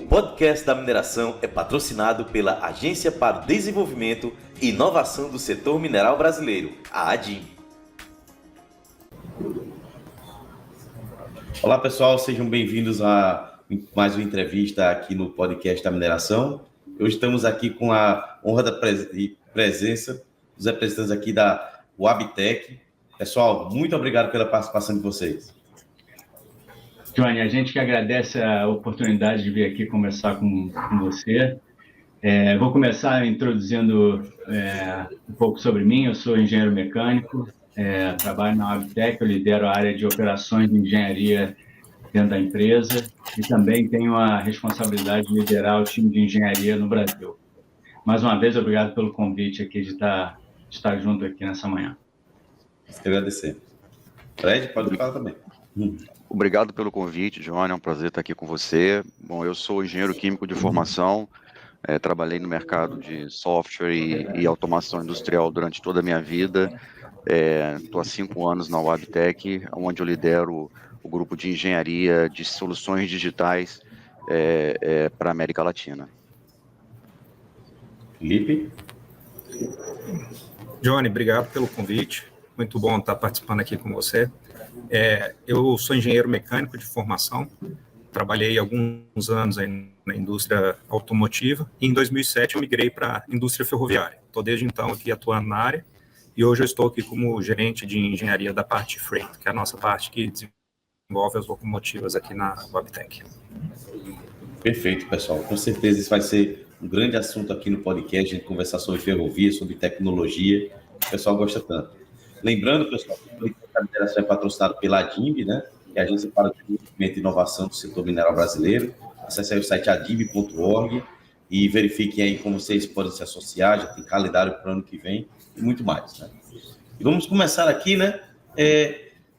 podcast da mineração é patrocinado pela Agência para o Desenvolvimento e Inovação do Setor Mineral Brasileiro, a ADIM. Olá pessoal, sejam bem-vindos a mais uma entrevista aqui no podcast da mineração. Hoje estamos aqui com a honra da presença dos representantes aqui da Wabtec. Pessoal, muito obrigado pela participação de vocês. Johnny, a gente que agradece a oportunidade de vir aqui conversar com você. Vou começar introduzindo um pouco sobre mim. Eu sou engenheiro mecânico, trabalho na Wabtec, eu lidero a área de operações de engenharia dentro da empresa e também tenho a responsabilidade de liderar o time de engenharia no Brasil. Mais uma vez, obrigado pelo convite aqui de estar junto aqui nessa manhã. Quero agradecer. Fred, pode falar também. Obrigado pelo convite, Johnny, é um prazer estar aqui com você. Bom, eu sou engenheiro químico de formação, trabalhei no mercado de software e automação industrial durante toda a minha vida. Estou há 5 anos na Wabtec, onde eu lidero o grupo de engenharia de soluções digitais para a América Latina. Felipe? Johnny, obrigado pelo convite. Muito bom estar participando aqui com você. Eu sou engenheiro mecânico de formação, trabalhei alguns anos aí na indústria automotiva e em 2007 eu migrei para a indústria ferroviária. Estou desde então aqui atuando na área e hoje eu estou aqui como gerente de engenharia da parte freight, que é a nossa parte que desenvolve as locomotivas aqui na Wabtec. Perfeito, pessoal. Com certeza isso vai ser um grande assunto aqui no podcast, a gente conversar sobre ferrovia, sobre tecnologia. O pessoal gosta tanto. Lembrando, pessoal, que a mineração é patrocinada pela ADIMB, né? Que é a Agência para o Desenvolvimento e Inovação do Setor Mineral Brasileiro. Acesse aí o site adimb.org e verifiquem aí como vocês podem se associar, já tem calendário para o ano que vem e muito mais, né? E vamos começar aqui, né?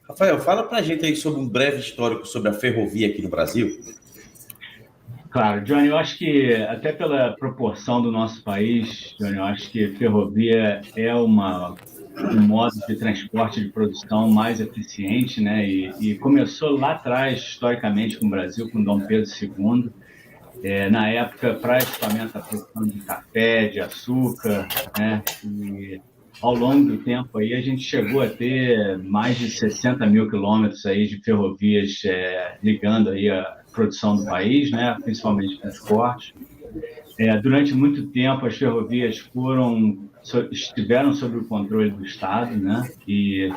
Rafael, fala para a gente aí sobre um breve histórico sobre a ferrovia aqui no Brasil. Claro, Johnny, eu acho que até pela proporção do nosso país, Johnny, eu acho que ferrovia é um modo de transporte de produção mais eficiente, né? E começou lá atrás, historicamente, com o Brasil, com Dom Pedro II, na época, para equipamento da produção de café, de açúcar, né? E ao longo do tempo aí, a gente chegou a ter mais de 60 mil quilômetros aí de ferrovias ligando aí a produção do país, né? Principalmente transporte. Durante muito tempo, as ferrovias estiveram sob o controle do Estado, né? E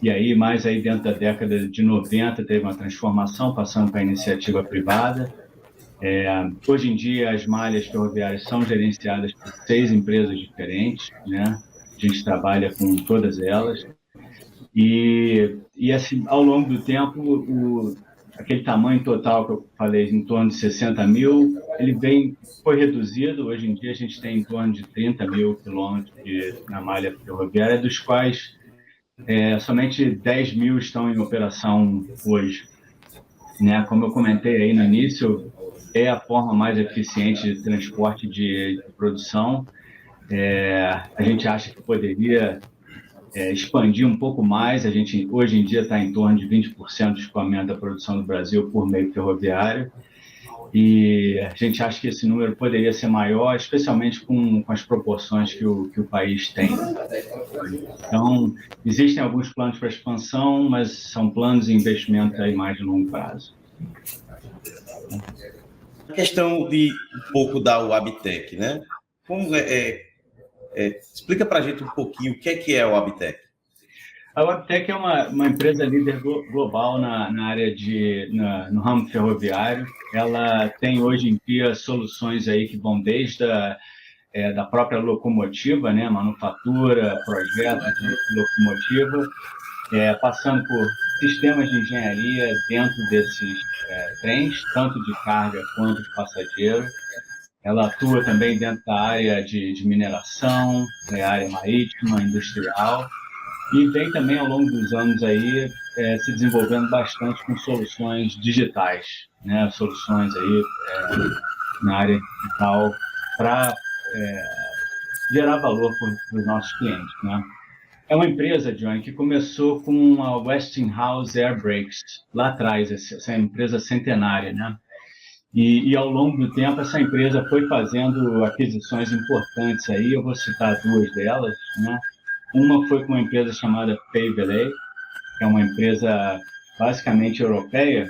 aí, mais aí dentro da década de 90, teve uma transformação, passando para a iniciativa privada. Hoje em dia, as malhas ferroviárias são gerenciadas por 6 empresas diferentes, né? A gente trabalha com todas elas. E assim, ao longo do tempo, aquele tamanho total que eu falei, em torno de 60 mil, foi reduzido. Hoje em dia, a gente tem em torno de 30 mil quilômetros na malha ferroviária, dos quais somente 10 mil estão em operação hoje. Né? Como eu comentei aí no início, é a forma mais eficiente de transporte de produção. A gente acha que poderia expandir um pouco mais. A gente, hoje em dia, está em torno de 20% do escoamento da produção do Brasil por meio ferroviário. E a gente acha que esse número poderia ser maior, especialmente com as proporções que o país tem. Então, existem alguns planos para expansão, mas são planos de investimento aí mais de longo prazo. A questão de um pouco da Wabtec, né? Como explica para a gente um pouquinho o que é a Wabtec. A Wabtec é uma empresa líder global na área no ramo ferroviário. Ela tem hoje em dia soluções aí que vão desde da própria locomotiva, né, manufatura, projetos de locomotiva, passando por sistemas de engenharia dentro desses trens, tanto de carga quanto de passageiro. Ela atua também dentro da área de mineração, área marítima, industrial, e vem também, ao longo dos anos, aí, se desenvolvendo bastante com soluções digitais, né? Soluções aí na área digital para gerar valor para os nossos clientes, né? É uma empresa, John, que começou com a Westinghouse Air Brakes, lá atrás, essa empresa centenária, né? E ao longo do tempo, essa empresa foi fazendo aquisições importantes aí, eu vou citar duas delas, né? Uma foi com uma empresa chamada Payvelay, que é uma empresa basicamente europeia,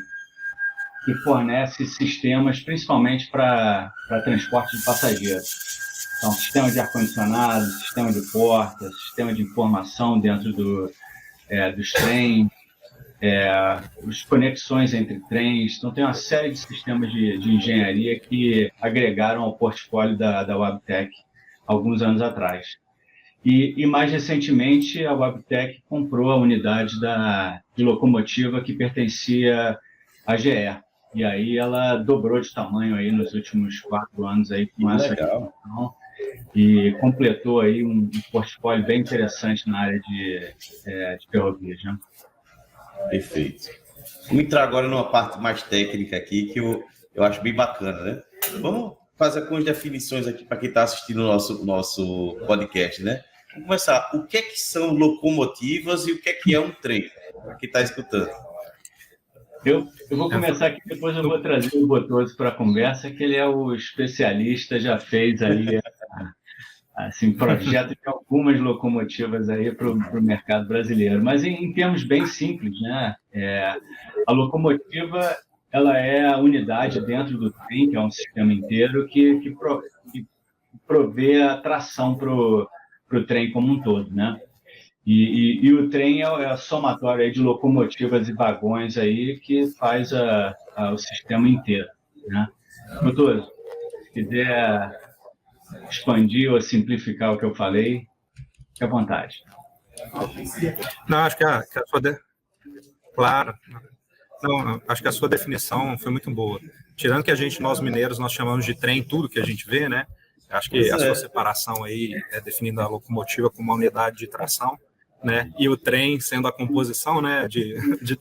que fornece sistemas principalmente para transporte de passageiros. Então, sistema de ar-condicionado, sistema de portas, sistema de informação dentro dos trens, as conexões entre trens. Então, tem uma série de sistemas de engenharia que agregaram ao portfólio da Wabtec alguns anos atrás. E mais recentemente, a Wabtec comprou a unidade de locomotiva que pertencia à GE. E aí ela dobrou de tamanho aí nos últimos 4 anos aí com essa aquisição e completou aí um portfólio bem interessante na área de ferrovias, né? Perfeito. Vamos entrar agora numa parte mais técnica aqui, que eu acho bem bacana, né? Vamos fazer algumas definições aqui para quem está assistindo o nosso podcast, né? Vamos começar. O que é que são locomotivas e o que é um trem? Para quem está escutando. Eu vou começar aqui, depois eu vou trazer o Botoso para a conversa, que ele é o especialista, já fez aí assim, projeto de algumas locomotivas aí para o mercado brasileiro. Mas em termos bem simples, né? A locomotiva ela é a unidade dentro do trem, que é um sistema inteiro que provê a tração para o trem como um todo, né? E o trem é a somatória aí de locomotivas e vagões aí que faz o sistema inteiro, né? Doutor, se quiser expandir ou simplificar o que eu falei, fique à vontade. Não, acho que a sua... Claro. Não, acho que a sua definição foi muito boa. Tirando que nós mineiros, nós chamamos de trem tudo que a gente vê, né? Acho que a sua separação aí é definindo a locomotiva como uma unidade de tração, né? E o trem sendo a composição, né,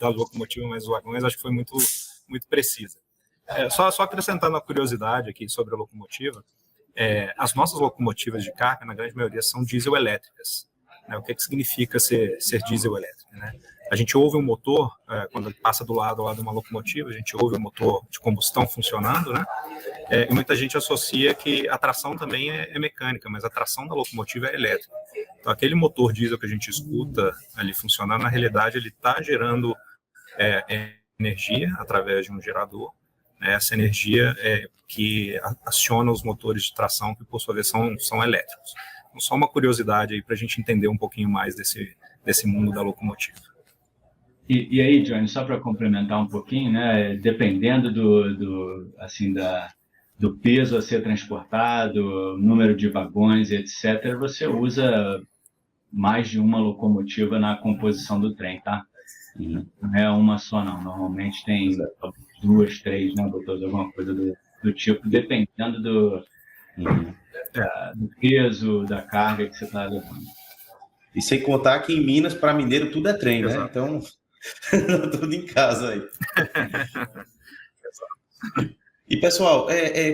da locomotiva mais os vagões, acho que foi muito, muito precisa. Só acrescentando uma curiosidade aqui sobre a locomotiva, as nossas locomotivas de carga, na grande maioria, são diesel-elétricas. Né? O que significa ser diesel-elétrica? Né? A gente ouve um motor, quando ele passa do lado lá de uma locomotiva, a gente ouve um motor de combustão funcionando, né? E muita gente associa que a tração também é mecânica, mas a tração da locomotiva é elétrica. Então, aquele motor diesel que a gente escuta ali funcionar, na realidade, ele está gerando energia através de um gerador. Né? Essa energia que aciona os motores de tração, que por sua vez são elétricos. Então, só uma curiosidade aí para a gente entender um pouquinho mais desse mundo da locomotiva. E aí, Johnny, só para complementar um pouquinho, né? Dependendo do peso a ser transportado, número de vagões, etc., você usa mais de uma locomotiva na composição do trem, tá? Não é uma só, não. Normalmente tem 2, 3, né, doutor? Alguma coisa do tipo, dependendo do peso, da carga que você está levando. E sem contar que em Minas, para mineiro, tudo é trem, né? Então, tudo em casa aí. E, pessoal,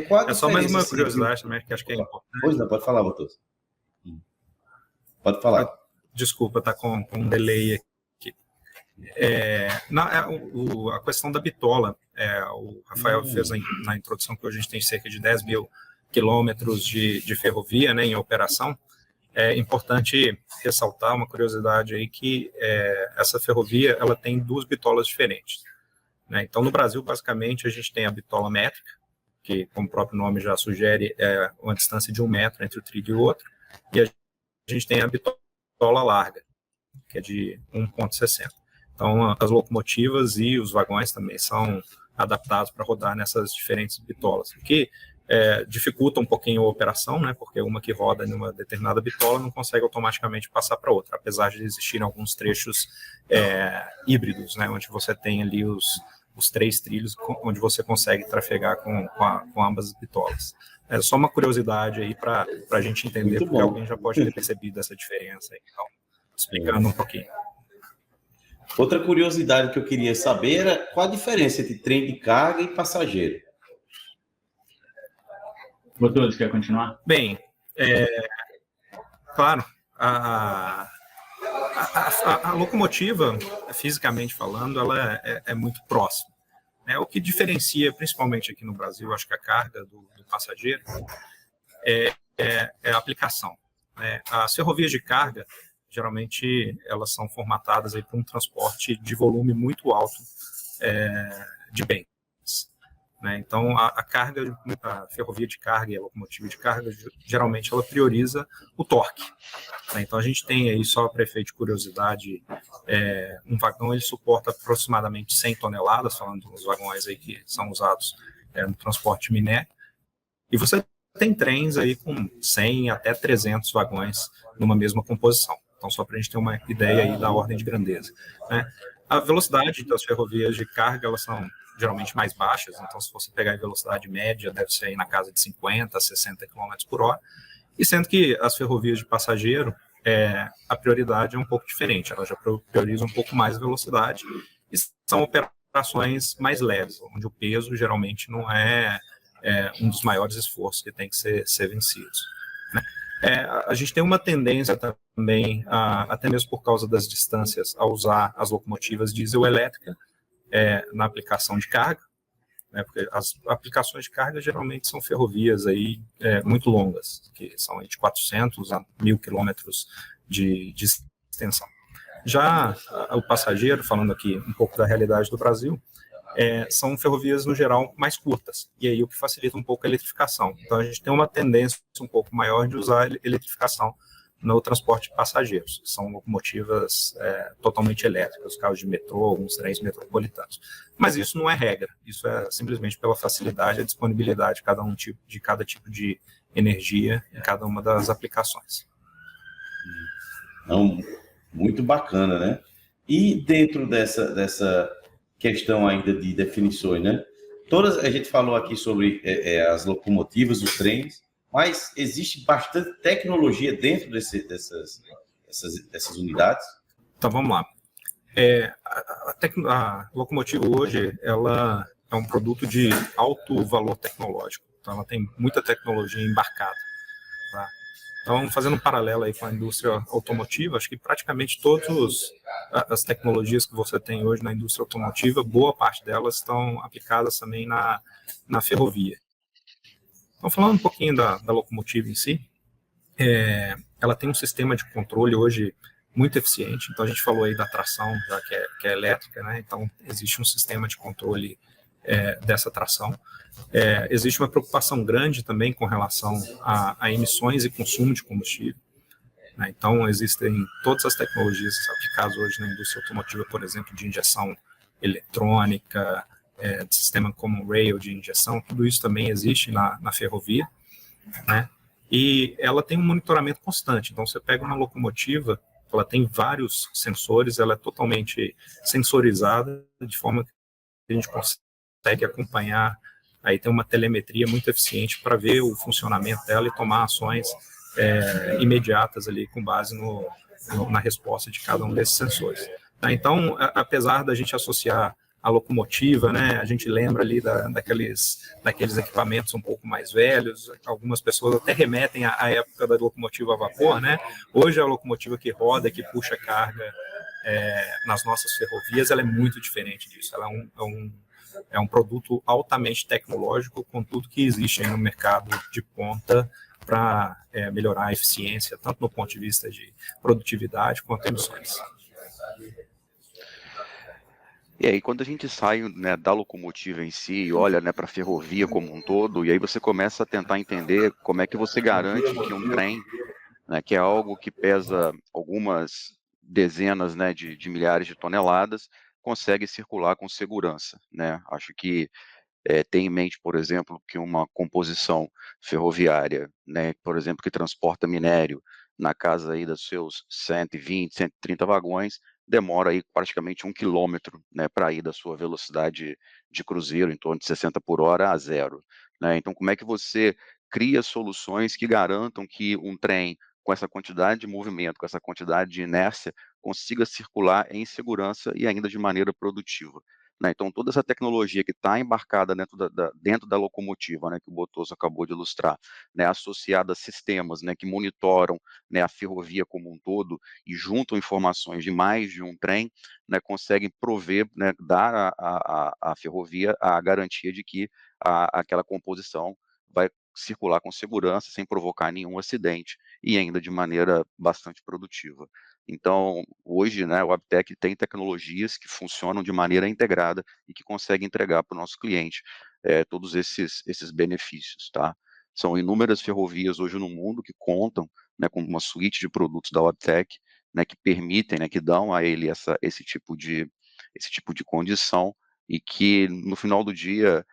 qual a diferença? Só mais uma curiosidade também, que acho que é importante. Pois não, pode falar, Botoso. Pode falar. Desculpa, tá com um delay aqui. A questão da bitola, o Rafael fez na introdução que hoje a gente tem cerca de 10 mil quilômetros de ferrovia, né, em operação. É importante ressaltar uma curiosidade aí que essa ferrovia ela tem 2 bitolas diferentes. Né? Então, no Brasil, basicamente, a gente tem a bitola métrica, que, como o próprio nome já sugere, é uma distância de 1 metro entre o trilho e o outro, e a gente tem a bitola larga, que é de 1,60. Então, as locomotivas e os vagões também são adaptados para rodar nessas diferentes bitolas, o que dificulta um pouquinho a operação, né, porque uma que roda em uma determinada bitola não consegue automaticamente passar para outra, apesar de existirem alguns trechos híbridos, né, onde você tem ali os 3 trilhos, onde você consegue trafegar com ambas as bitolas. É só uma curiosidade aí para a gente entender, porque alguém já pode ter percebido essa diferença aí, então, explicando um pouquinho. Outra curiosidade que eu queria saber era qual a diferença entre trem de carga e passageiro. Botoso, quer continuar? Bem, claro, a locomotiva, fisicamente falando, ela é muito próxima. O que diferencia, principalmente aqui no Brasil, acho que a carga do passageiro é a aplicação. As ferrovias de carga, geralmente, elas são formatadas para um transporte de volume muito alto de bens. Então, a ferrovia de carga e a locomotiva de carga, geralmente, ela prioriza o torque. Então, a gente tem aí, só para efeito de curiosidade, um vagão ele suporta aproximadamente 100 toneladas, falando dos vagões aí que são usados no transporte minério, e você tem trens aí com 100 até 300 vagões numa mesma composição. Então, só para a gente ter uma ideia aí da ordem de grandeza. A velocidade das ferrovias de carga, elas são geralmente mais baixas, então se você pegar a velocidade média, deve ser aí na casa de 50 a 60 km por hora, e sendo que as ferrovias de passageiro, a prioridade é um pouco diferente, elas já priorizam um pouco mais a velocidade, e são operações mais leves, onde o peso geralmente não é um dos maiores esforços que tem que ser vencidos. A gente tem uma tendência também, até mesmo por causa das distâncias, a usar as locomotivas diesel elétrica na aplicação de carga, porque as aplicações de carga geralmente são ferrovias aí, muito longas, que são de 400 a 1.000 quilômetros de extensão. Já o passageiro, falando aqui um pouco da realidade do Brasil, são ferrovias, no geral, mais curtas, e aí o que facilita um pouco a eletrificação. Então, a gente tem uma tendência um pouco maior de usar eletrificação no transporte de passageiros. São locomotivas totalmente elétricas, carros de metrô, alguns trens metropolitanos. Mas isso não é regra, isso é simplesmente pela facilidade e a disponibilidade de cada tipo de energia em cada uma das aplicações. Não, muito bacana, né? E dentro dessa questão ainda de definições, né? A gente falou aqui sobre as locomotivas, os trens, mas existe bastante tecnologia dentro dessas unidades? Então, vamos lá. A locomotiva hoje, ela é um produto de alto valor tecnológico. Então, ela tem muita tecnologia embarcada. Tá? Então, fazendo um paralelo aí com a indústria automotiva, acho que praticamente todas as tecnologias que você tem hoje na indústria automotiva, boa parte delas estão aplicadas também na ferrovia. Então, falando um pouquinho da locomotiva em si, ela tem um sistema de controle hoje muito eficiente. Então, a gente falou aí da tração, já que é elétrica, né? Então, existe um sistema de controle dessa tração. Existe uma preocupação grande também com relação a emissões e consumo de combustível. Né? Então, existem todas as tecnologias aplicadas hoje na indústria automotiva, por exemplo, de injeção eletrônica, de sistema como rail de injeção, tudo isso também existe na ferrovia, né? E ela tem um monitoramento constante. Então, você pega uma locomotiva, ela tem vários sensores, ela é totalmente sensorizada, de forma que a gente consegue acompanhar, aí tem uma telemetria muito eficiente para ver o funcionamento dela e tomar ações imediatas ali, com base na resposta de cada um desses sensores. Tá? Então, apesar da gente associar a locomotiva, né? A gente lembra ali daqueles equipamentos um pouco mais velhos, algumas pessoas até remetem à época da locomotiva a vapor, né? Hoje a locomotiva que roda, que puxa carga nas nossas ferrovias, ela é muito diferente disso, ela é um produto altamente tecnológico, com tudo que existe aí no mercado de ponta para melhorar a eficiência, tanto no ponto de vista de produtividade quanto emissões. E aí, quando a gente sai, né, da locomotiva em si e olha, né, para a ferrovia como um todo, e aí você começa a tentar entender como é que você garante que um trem, né, que é algo que pesa algumas dezenas, né, de milhares de toneladas, consegue circular com segurança, né? Acho que ter em mente, por exemplo, que uma composição ferroviária, né, por exemplo, que transporta minério na casa aí dos seus 120, 130 vagões, demora aí praticamente 1 quilômetro, né, para ir da sua velocidade de cruzeiro, em torno de 60 por hora, a zero. Né? Então, como é que você cria soluções que garantam que um trem com essa quantidade de movimento, com essa quantidade de inércia, consiga circular em segurança e ainda de maneira produtiva? né? Então, toda essa tecnologia que está embarcada dentro da locomotiva, né, que o Botoso acabou de ilustrar, né, associada a sistemas, né, que monitoram, né, a ferrovia como um todo e juntam informações de mais de um trem, né, conseguem prover, né, dar à ferrovia a garantia de que aquela composição vai circular com segurança, sem provocar nenhum acidente e ainda de maneira bastante produtiva. Então, hoje, né, o Wabtec tem tecnologias que funcionam de maneira integrada e que conseguem entregar para o nosso cliente todos esses benefícios, tá? São inúmeras ferrovias hoje no mundo que contam, né, com uma suíte de produtos da Wabtec, né, que permitem, né, que dão a ele esse tipo de condição e que, no final do dia,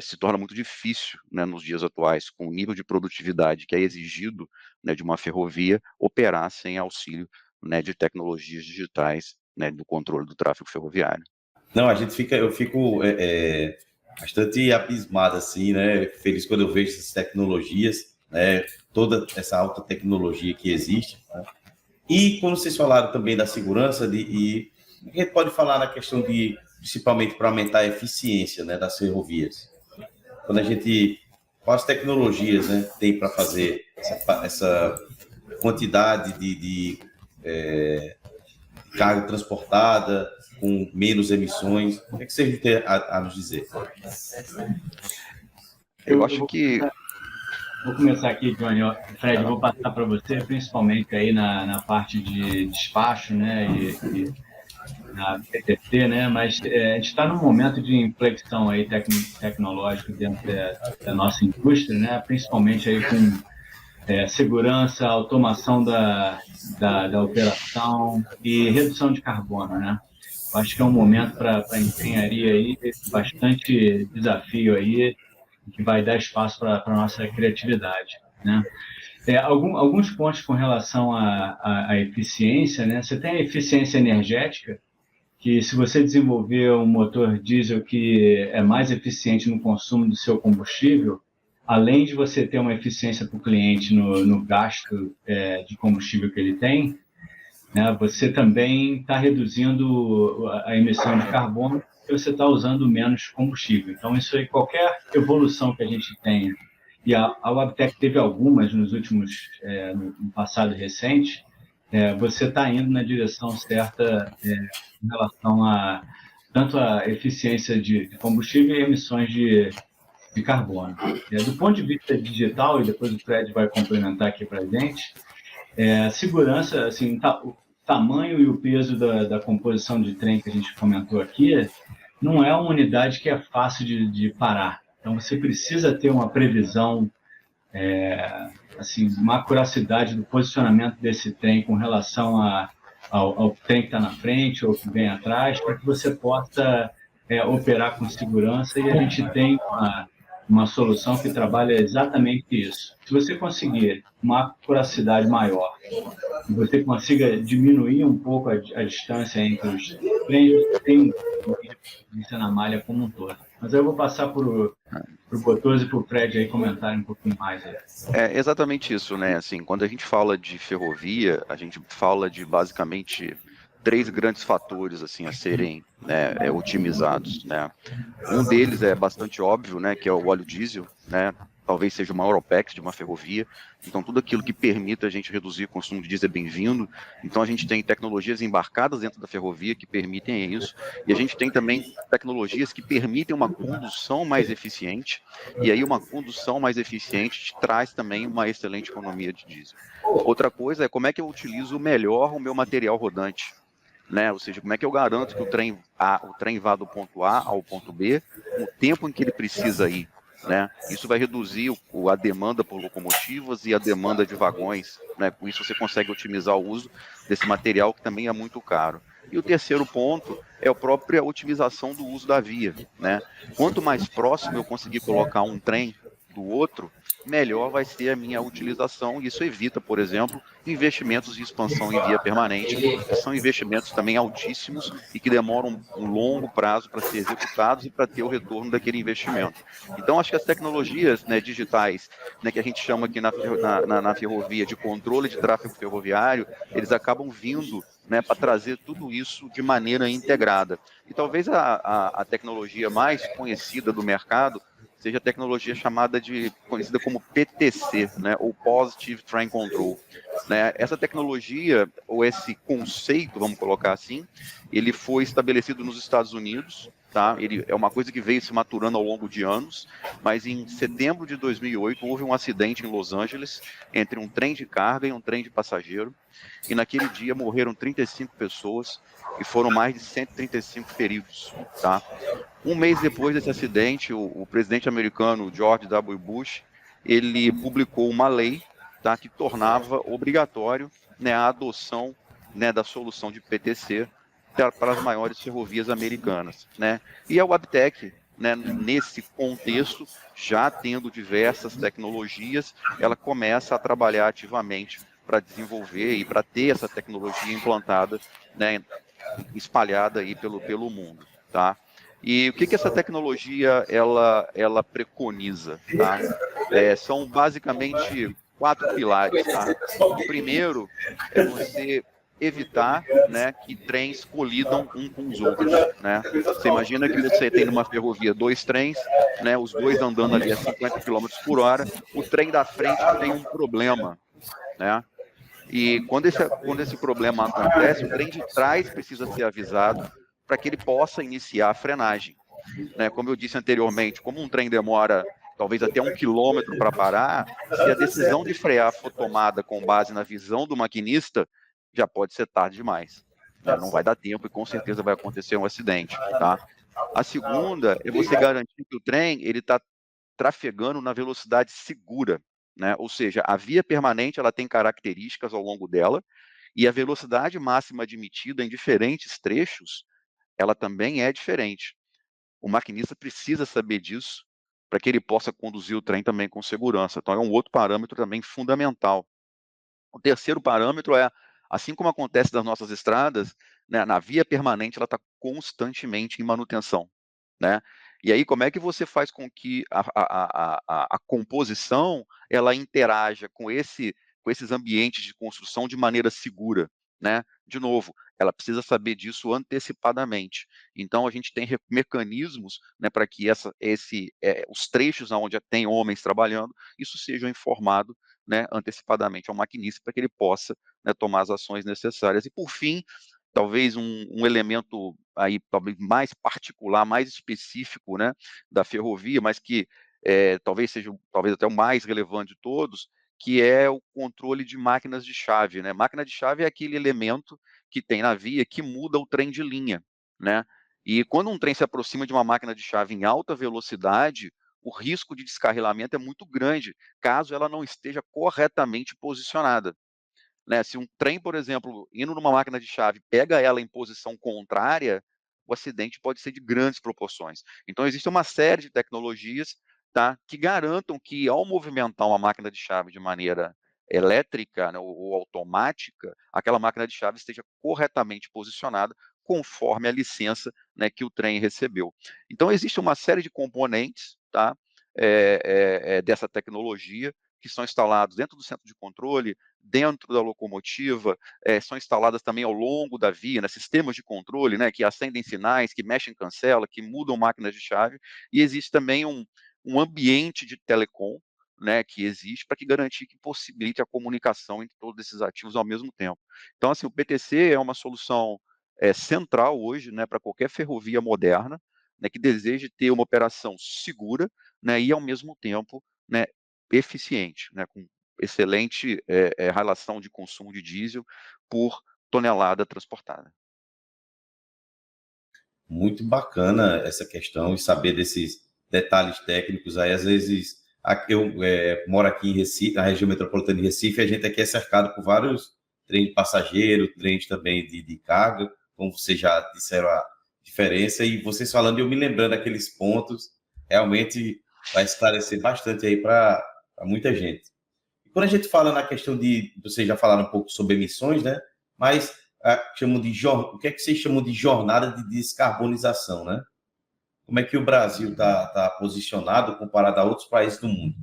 se torna muito difícil, né, nos dias atuais, com o nível de produtividade que é exigido, né, de uma ferrovia, operar sem auxílio, né, de tecnologias digitais, né, do controle do tráfego ferroviário. Não, eu fico bastante abismado, assim, né? Feliz quando eu vejo essas tecnologias, né? Toda essa alta tecnologia que existe, né? E quando vocês falaram também da segurança, e a gente pode falar na questão de, principalmente para aumentar a eficiência, né, das ferrovias. Quando a gente, quais tecnologias, né, tem para fazer essa quantidade de carga transportada com menos emissões? O que vocês têm a nos dizer? Eu acho que... Vou começar aqui, Johnny. Fred, vou passar para você, principalmente aí na parte de despacho, né, e na PTT, né, mas a gente está num momento de inflexão aí tecnológico dentro da nossa indústria, né, principalmente aí com segurança, automação da operação e redução de carbono, né. Acho que é um momento para a engenharia aí, bastante desafio aí, que vai dar espaço para a nossa criatividade, né? Alguns pontos com relação à eficiência, né? Você tem a eficiência energética, que se você desenvolver um motor diesel que é mais eficiente no consumo do seu combustível, além de você ter uma eficiência para o cliente no gasto de combustível que ele tem, né, você também está reduzindo a emissão de carbono porque você está usando menos combustível. Então, isso aí, qualquer evolução que a gente tenha, e a Wabtec teve algumas nos últimos, no passado recente, você está indo na direção certa em relação a tanto a eficiência de combustível e emissões de carbono. Do ponto de vista digital, e depois o Fred vai complementar aqui para a gente, segurança, assim, o tamanho e o peso da composição de trem que a gente comentou aqui, não é uma unidade que é fácil de parar. Então, você precisa ter uma previsão, assim, uma acuracidade do posicionamento desse trem com relação ao trem que está na frente ou que vem atrás, para que você possa operar com segurança, e a gente tem uma solução que trabalha exatamente isso. Se você conseguir uma acuracidade maior, e você consiga diminuir um pouco a distância entre os trens, você tem isso na malha como um todo. Mas eu vou passar para o Botoso e para o Fred aí comentarem um pouquinho mais. É exatamente isso, né? Assim, quando a gente fala de ferrovia, a gente fala de basicamente 3 grandes fatores assim a serem, né, otimizados, né? Um deles é bastante óbvio, né, que é o óleo diesel, né? Talvez seja o maior OPEX de uma ferrovia. Então, tudo aquilo que permita a gente reduzir o consumo de diesel é bem-vindo. Então, a gente tem tecnologias embarcadas dentro da ferrovia que permitem isso. E a gente tem também tecnologias que permitem uma condução mais eficiente. E aí, uma condução mais eficiente traz também uma excelente economia de diesel. Outra coisa é como é que eu utilizo melhor o meu material rodante, né? Ou seja, como é que eu garanto que o trem vá do ponto A ao ponto B no tempo em que ele precisa ir, né? Isso vai reduzir a demanda por locomotivas e a demanda de vagões, né? Com isso você consegue otimizar o uso desse material que também é muito caro. E o terceiro ponto é a própria otimização do uso da via, né? Quanto mais próximo eu conseguir colocar um trem do outro, melhor vai ser a minha utilização, e isso evita, por exemplo, investimentos de expansão em via permanente, que são investimentos também altíssimos e que demoram um longo prazo para ser executados e para ter o retorno daquele investimento. Então, acho que as tecnologias, né, digitais, né, que a gente chama aqui na ferrovia de controle de tráfego ferroviário, eles acabam vindo, né, para trazer tudo isso de maneira integrada. E talvez a tecnologia mais conhecida do mercado seja a tecnologia conhecida como PTC, né, ou Positive Train Control. Né? Essa tecnologia, ou esse conceito, vamos colocar assim, ele foi estabelecido nos Estados Unidos, tá? Ele é uma coisa que veio se maturando ao longo de anos, mas em setembro de 2008 houve um acidente em Los Angeles entre um trem de carga e um trem de passageiro, e naquele dia morreram 35 pessoas e foram mais de 135 feridos, tá? Um mês depois desse acidente, o presidente americano George W. Bush, ele publicou uma lei, tá, que tornava obrigatório, né, a adoção, né, da solução de PTC para as maiores ferrovias americanas, né? E a Wabtec, né, nesse contexto, já tendo diversas tecnologias, ela começa a trabalhar ativamente para desenvolver e para ter essa tecnologia implantada, né, espalhada aí pelo mundo, tá? E o que essa tecnologia ela preconiza, tá? São basicamente 4 pilares, tá? O primeiro é você evitar, né, que trens colidam um com os outros, né? Você imagina que você tem numa ferrovia 2 trens, né, os dois andando ali a 50 km por hora, o trem da frente tem um problema, né? E quando esse problema acontece, o trem de trás precisa ser avisado para que ele possa iniciar a frenagem, né? Como eu disse anteriormente, como um trem demora talvez até 1 quilômetro para parar, se a decisão de frear for tomada com base na visão do maquinista, já pode ser tarde demais, né? Não vai dar tempo e com certeza vai acontecer um acidente, tá? A segunda é você garantir que o trem ele está trafegando na velocidade segura, né? Ou seja, a via permanente ela tem características ao longo dela e a velocidade máxima admitida em diferentes trechos, ela também é diferente. O maquinista precisa saber disso para que ele possa conduzir o trem também com segurança. Então, é um outro parâmetro também fundamental. O terceiro parâmetro é, assim como acontece nas nossas estradas, né, na via permanente ela está constantemente em manutenção, né? E aí, como é que você faz com que a composição ela interaja com esses ambientes de construção de maneira segura, né? De novo, ela precisa saber disso antecipadamente. Então, a gente tem mecanismos, né, para que os trechos onde tem homens trabalhando, isso seja informado, né, antecipadamente ao maquinista para que ele possa, né, tomar as ações necessárias. E, por fim, talvez um elemento aí talvez mais particular, mais específico, né, da ferrovia, mas que talvez seja talvez até o mais relevante de todos, que é o controle de máquinas de chave, né? Máquina de chave é aquele elemento que tem na via que muda o trem de linha, né? E quando um trem se aproxima de uma máquina de chave em alta velocidade, o risco de descarrilamento é muito grande, caso ela não esteja corretamente posicionada, né? Se um trem, por exemplo, indo numa máquina de chave, pega ela em posição contrária, o acidente pode ser de grandes proporções. Então, existe uma série de tecnologias, tá, que garantam que, ao movimentar uma máquina de chave de maneira elétrica, né, ou automática, aquela máquina de chave esteja corretamente posicionada conforme a licença, né, que o trem recebeu. Então, existe uma série de componentes, tá, dessa tecnologia que são instalados dentro do centro de controle, dentro da locomotiva, são instaladas também ao longo da via, né, sistemas de controle, né, que acendem sinais, que mexem cancela, que mudam máquinas de chave, e existe também um ambiente de telecom, né, que existe para que garantir que possibilite a comunicação entre todos esses ativos ao mesmo tempo. Então, assim, o PTC é uma solução central hoje, né, para qualquer ferrovia moderna, né, que deseje ter uma operação segura, né, e ao mesmo tempo, né, eficiente, né, com excelente relação de consumo de diesel por tonelada transportada. Muito bacana essa questão e saber desses detalhes técnicos aí. Às vezes, eu moro aqui em Recife, na região metropolitana de Recife, e a gente aqui é cercado por vários trens de passageiro, trens também de carga, como vocês já disseram a diferença, e vocês falando e eu me lembrando daqueles pontos, realmente vai esclarecer bastante aí para muita gente. E quando a gente fala na questão de, vocês já falaram um pouco sobre emissões, né? Mas o que é que vocês chamam de jornada de descarbonização, né? Como é que o Brasil está posicionado comparado a outros países do mundo?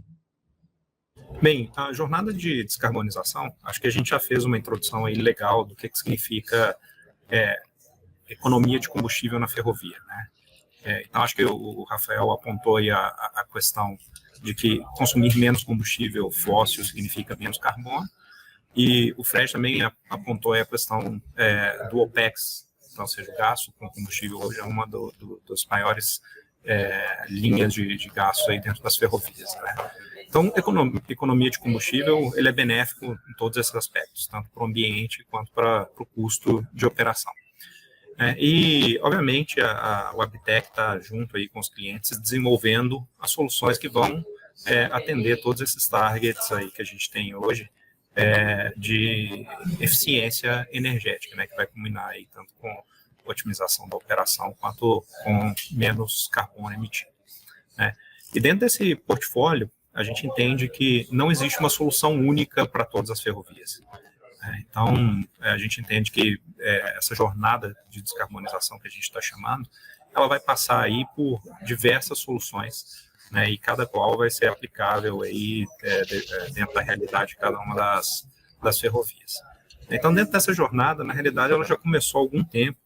Bem, a jornada de descarbonização, acho que a gente já fez uma introdução aí legal do que significa economia de combustível na ferrovia, né? Então, acho que o Rafael apontou aí a questão de que consumir menos combustível fóssil significa menos carbono, e o Fred também apontou aí a questão do OPEX, então, ou seja, o gasto com combustível hoje é uma das maiores linhas de gasto aí dentro das ferrovias, né? Então, economia de combustível, ele é benéfico em todos esses aspectos, tanto para o ambiente quanto para o custo de operação. E, obviamente, a Wabtec está junto aí com os clientes desenvolvendo as soluções que vão atender todos esses targets aí que a gente tem hoje de eficiência energética, né, que vai combinar aí tanto com otimização da operação quanto com menos carbono emitido, né? E dentro desse portfólio, a gente entende que não existe uma solução única para todas as ferrovias. Então, a gente entende que essa jornada de descarbonização que a gente está chamando, ela vai passar aí por diversas soluções, né, e cada qual vai ser aplicável aí dentro da realidade de cada uma das ferrovias. Então, dentro dessa jornada, na realidade, ela já começou há algum tempo,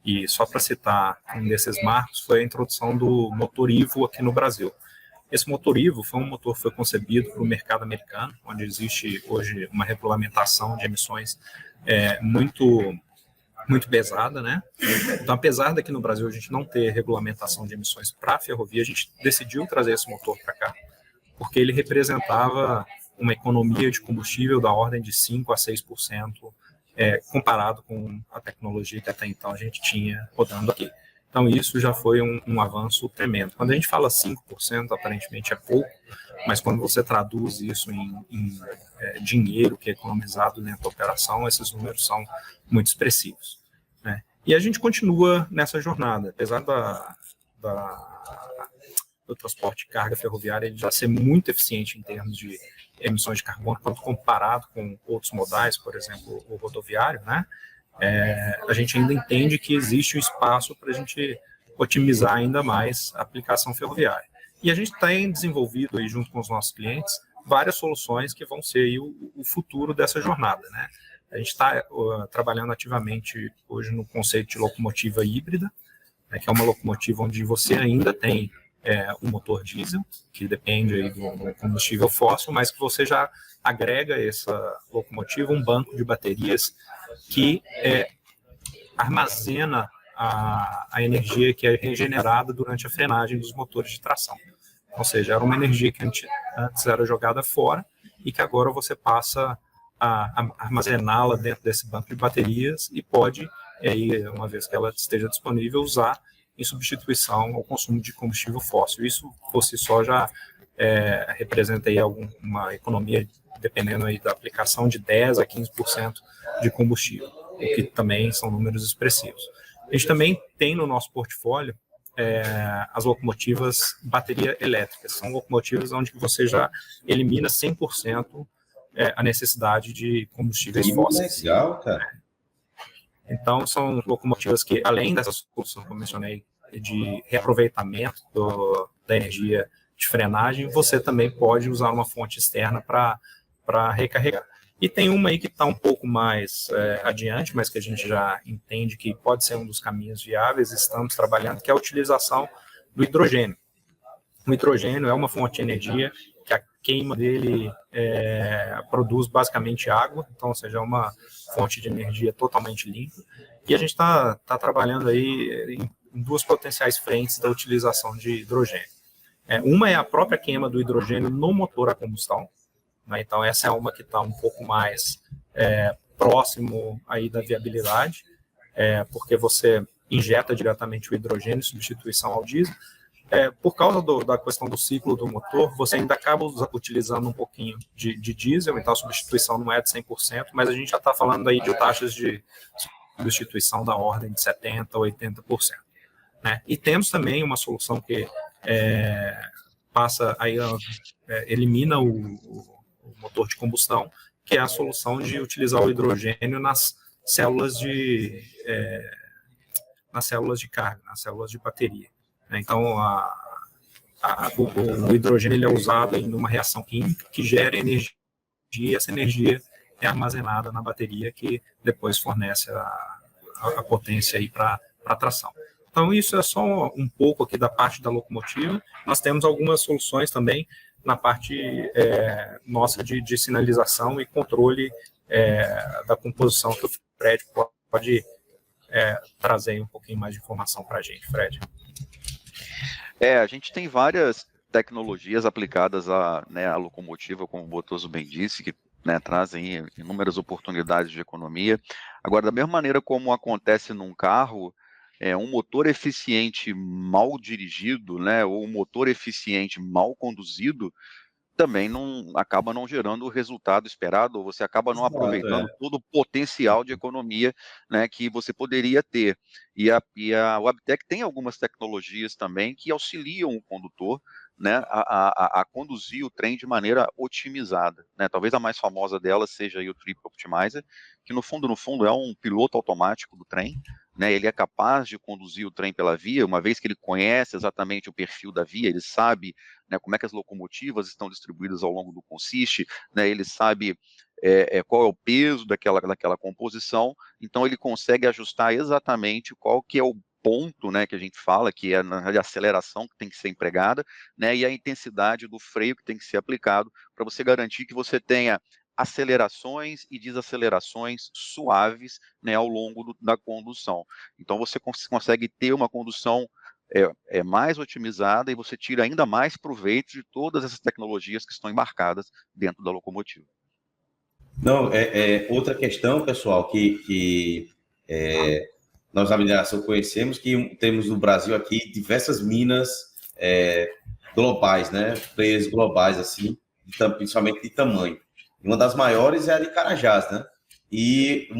e só para citar um desses marcos, foi a introdução do motor Ivo aqui no Brasil. Esse motor Ivo foi um motor que foi concebido para o mercado americano, onde existe hoje uma regulamentação de emissões muito pesada, né? Então, apesar daqui no Brasil a gente não ter regulamentação de emissões para a ferrovia, a gente decidiu trazer esse motor para cá, porque ele representava uma economia de combustível da ordem de 5% a 6%, comparado com a tecnologia que até então a gente tinha rodando aqui. Então, isso já foi um avanço tremendo. Quando a gente fala 5%, aparentemente é pouco, mas quando você traduz isso em dinheiro que é economizado dentro da operação, esses números são muito expressivos, né? E a gente continua nessa jornada, apesar do transporte de carga ferroviária ele já ser muito eficiente em termos de emissões de carbono, quando comparado com outros modais, por exemplo, o rodoviário, né? A gente ainda entende que existe um espaço para a gente otimizar ainda mais a aplicação ferroviária. E a gente tem desenvolvido aí, junto com os nossos clientes, várias soluções que vão ser aí o futuro dessa jornada, né? A gente está trabalhando ativamente hoje no conceito de locomotiva híbrida, né, que é uma locomotiva onde você ainda tem um motor diesel, que depende aí do combustível fóssil, mas que você já agrega essa locomotiva um banco de baterias que armazena a energia que é regenerada durante a frenagem dos motores de tração. Ou seja, era uma energia que antes era jogada fora e que agora você passa a armazená-la dentro desse banco de baterias e pode, aí, uma vez que ela esteja disponível, usar em substituição ao consumo de combustível fóssil. Isso, por si só, já representa aí uma economia, dependendo aí da aplicação, de 10% a 15% de combustível, o que também são números expressivos. A gente também tem no nosso portfólio as locomotivas bateria elétrica. São locomotivas onde você já elimina 100% a necessidade de combustíveis fósseis. Legal, cara. Então, são locomotivas que, além dessas soluções que eu mencionei, de reaproveitamento da energia de frenagem, você também pode usar uma fonte externa para recarregar. E tem uma aí que está um pouco mais adiante, mas que a gente já entende que pode ser um dos caminhos viáveis, estamos trabalhando, que é a utilização do hidrogênio. O hidrogênio é uma fonte de energia que a queima dele produz basicamente água, então, ou seja, é uma fonte de energia totalmente limpa. E a gente está trabalhando aí em duas potenciais frentes da utilização de hidrogênio. Uma é a própria queima do hidrogênio no motor a combustão, né? Então, essa é uma que está um pouco mais próximo aí da viabilidade, porque você injeta diretamente o hidrogênio em substituição ao diesel. Por causa da questão do ciclo do motor, você ainda acaba utilizando um pouquinho de diesel, então a substituição não é de 100%, mas a gente já está falando aí de taxas de substituição da ordem de 70% a 80%. Né? E temos também uma solução que elimina o motor de combustão, que é a solução de utilizar o hidrogênio nas células de carga, nas células de bateria. Então, o hidrogênio ele é usado em uma reação química que gera energia, e essa energia é armazenada na bateria que depois fornece a potência para a tração. Então, isso é só um pouco aqui da parte da locomotiva. Nós temos algumas soluções também na parte nossa de sinalização e controle da composição, que o Fred pode trazer um pouquinho mais de informação para a gente, Fred. A gente tem várias tecnologias aplicadas à locomotiva, como o Botoso bem disse, que trazem inúmeras oportunidades de economia. Agora, da mesma maneira como acontece num carro, um motor eficiente mal dirigido, ou um motor eficiente mal conduzido, também acaba não gerando o resultado esperado, ou você acaba não aproveitando todo o potencial de economia que você poderia ter. E a Wabtec tem algumas tecnologias também que auxiliam o condutor a conduzir o trem de maneira otimizada. Talvez a mais famosa delas seja o Trip Optimizer, que no fundo é um piloto automático do trem. Ele é capaz de conduzir o trem pela via, uma vez que ele conhece exatamente o perfil da via, ele sabe como é que as locomotivas estão distribuídas ao longo do consiste, ele sabe qual é o peso daquela composição, então ele consegue ajustar exatamente qual que é o ponto que a gente fala, que é a aceleração que tem que ser empregada, e a intensidade do freio que tem que ser aplicado, para você garantir que você tenha acelerações e desacelerações suaves ao longo da condução. Então você consegue ter uma condução mais otimizada e você tira ainda mais proveito de todas essas tecnologias que estão embarcadas dentro da locomotiva. Não, outra questão, pessoal, que nós na mineração conhecemos, que temos no Brasil aqui diversas minas globais, players globais, assim, principalmente de tamanho. Uma das maiores é a de Carajás, E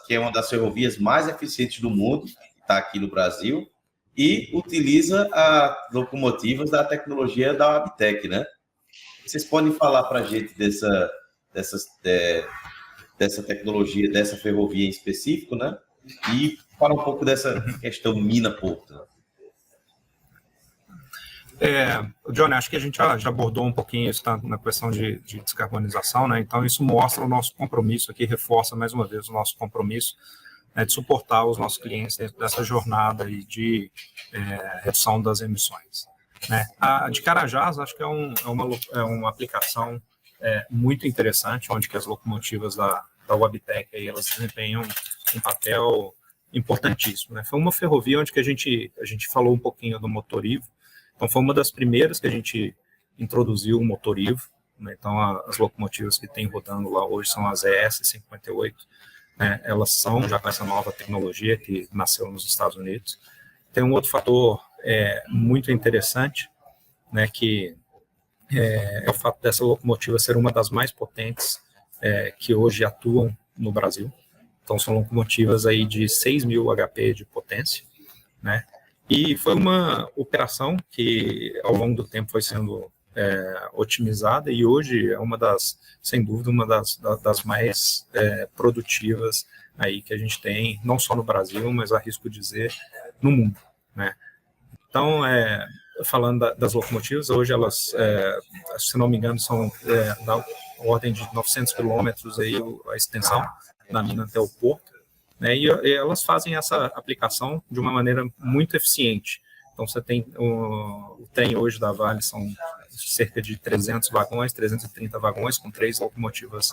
que é uma das ferrovias mais eficientes do mundo, que está aqui no Brasil, e utiliza locomotivas da tecnologia da Wabtec, Vocês podem falar para a gente dessa tecnologia, dessa ferrovia em específico, E falar um pouco dessa questão mina-porto. Johnny, acho que a gente já abordou um pouquinho isso na questão de descarbonização, Então, isso mostra o nosso compromisso aqui, reforça mais uma vez o nosso compromisso de suportar os nossos clientes dentro dessa jornada aí de redução das emissões. A de Carajás, acho que é uma aplicação muito interessante, onde que as locomotivas da Wabtec aí, elas desempenham um papel importantíssimo. Foi uma ferrovia onde que a gente falou um pouquinho do motor Ivo. Então, foi uma das primeiras que a gente introduziu o motor Ivo. Então, as locomotivas que tem rodando lá hoje são as ES58. Elas são já com essa nova tecnologia que nasceu nos Estados Unidos. Tem um outro fator muito interessante, que é o fato dessa locomotiva ser uma das mais potentes que hoje atuam no Brasil. Então, são locomotivas aí de 6.000 HP de potência, E foi uma operação que, ao longo do tempo, foi sendo otimizada e hoje é sem dúvida, uma das mais produtivas aí que a gente tem, não só no Brasil, mas arrisco dizer, no mundo, Então, falando das locomotivas, hoje elas, se não me engano, são da ordem de 900 quilômetros aí a extensão da mina até o porto, E elas fazem essa aplicação de uma maneira muito eficiente. Então, você tem o trem hoje da Vale, são cerca de 300 vagões, 330 vagões, com 3 locomotivas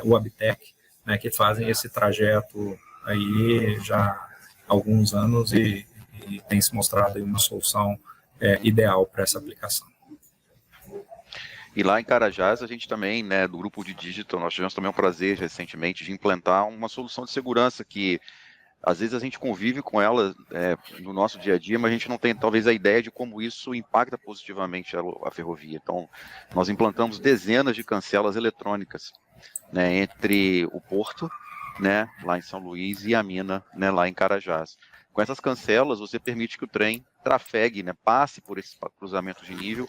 Wabtec, que fazem esse trajeto aí já há alguns anos e tem se mostrado aí uma solução ideal para essa aplicação. E lá em Carajás, a gente também, do grupo de Digital, nós tivemos também o prazer recentemente de implantar uma solução de segurança que, às vezes, a gente convive com ela no nosso dia a dia, mas a gente não tem, talvez, a ideia de como isso impacta positivamente a ferrovia. Então, nós implantamos dezenas de cancelas eletrônicas entre o porto, lá em São Luís, e a mina, lá em Carajás. Com essas cancelas, você permite que o trem trafegue, passe por esse cruzamento de nível,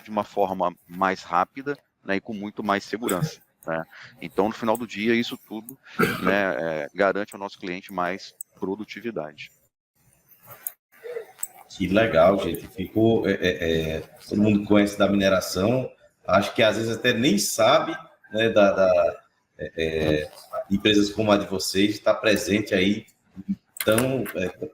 de uma forma mais rápida, e com muito mais segurança. Então, no final do dia, isso tudo garante ao nosso cliente mais produtividade. Que legal, gente. Ficou, todo mundo conhece da mineração, acho que às vezes até nem sabe, né, empresas como a de vocês estar presente aí,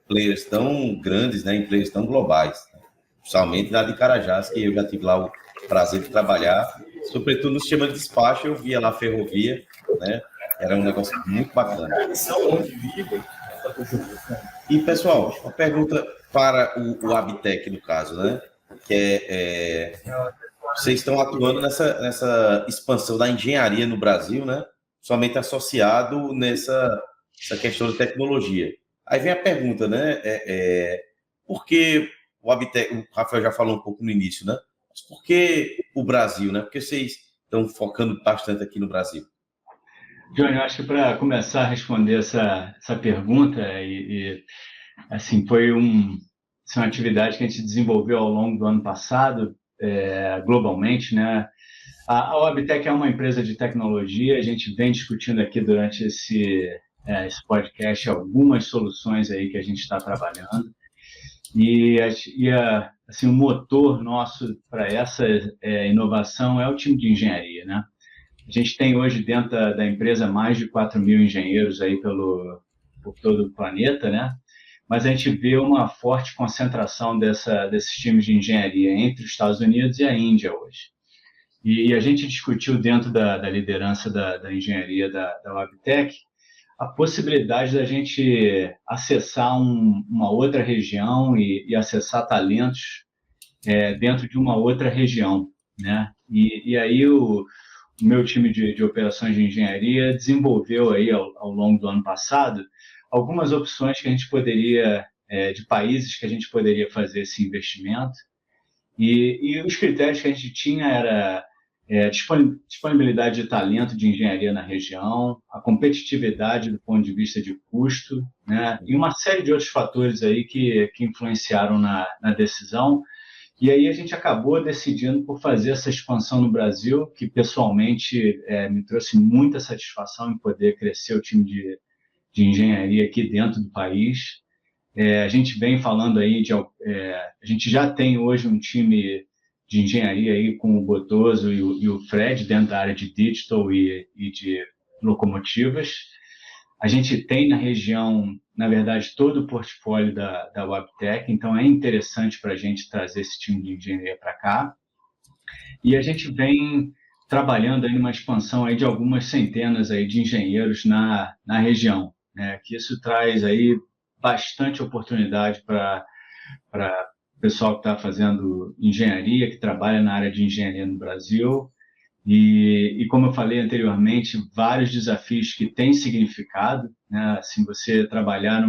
players tão grandes, né, em players tão globais, né? Principalmente na de Carajás, que eu já tive lá o prazer de trabalhar, sobretudo no sistema de despacho, eu via lá a ferrovia, né, era um negócio muito bacana. E, pessoal, uma pergunta para o Abtec, no caso, né? Que vocês estão atuando nessa expansão da engenharia no Brasil, né? Somente associado nessa questão de tecnologia. Aí vem a pergunta, né? Por que o Abtec, o Rafael já falou um pouco no início, né? Mas por que o Brasil, né? Por que vocês estão focando bastante aqui no Brasil? Johnny, eu acho que para começar a responder essa pergunta, assim, foi uma atividade que a gente desenvolveu ao longo do ano passado, globalmente, né? A Wabtec é uma empresa de tecnologia, a gente vem discutindo aqui durante esse podcast algumas soluções aí que a gente está trabalhando, assim, o motor nosso para essa inovação é o time de engenharia, né? A gente tem hoje dentro da empresa mais de 4.000 engenheiros aí por todo o planeta, né? Mas a gente vê uma forte concentração desses times de engenharia entre os Estados Unidos e a Índia hoje. E a gente discutiu dentro da liderança da engenharia da Wabtec a possibilidade da gente acessar uma outra região e acessar talentos dentro de uma outra região, né? E aí o meu time de operações de engenharia desenvolveu aí ao longo do ano passado algumas opções que a gente poderia, de países que a gente poderia fazer esse investimento. E os critérios que a gente tinha era disponibilidade de talento de engenharia na região, a competitividade do ponto de vista de custo, né? E uma série de outros fatores aí que influenciaram na decisão. E aí a gente acabou decidindo por fazer essa expansão no Brasil, que pessoalmente me trouxe muita satisfação em poder crescer o time de engenharia aqui dentro do país. A gente vem falando aí a gente já tem hoje um time de engenharia aí com o Botoso e o Fred dentro da área de digital e de locomotivas. A gente tem na região, na verdade, todo o portfólio da Wabtec, então é interessante para a gente trazer esse time de engenharia para cá. E a gente vem trabalhando aí numa expansão aí de algumas centenas aí de engenheiros na região, né? Que isso traz aí bastante oportunidade para o pessoal que está fazendo engenharia, que trabalha na área de engenharia no Brasil. E como eu falei anteriormente, vários desafios que têm significado, né? Assim, você trabalhar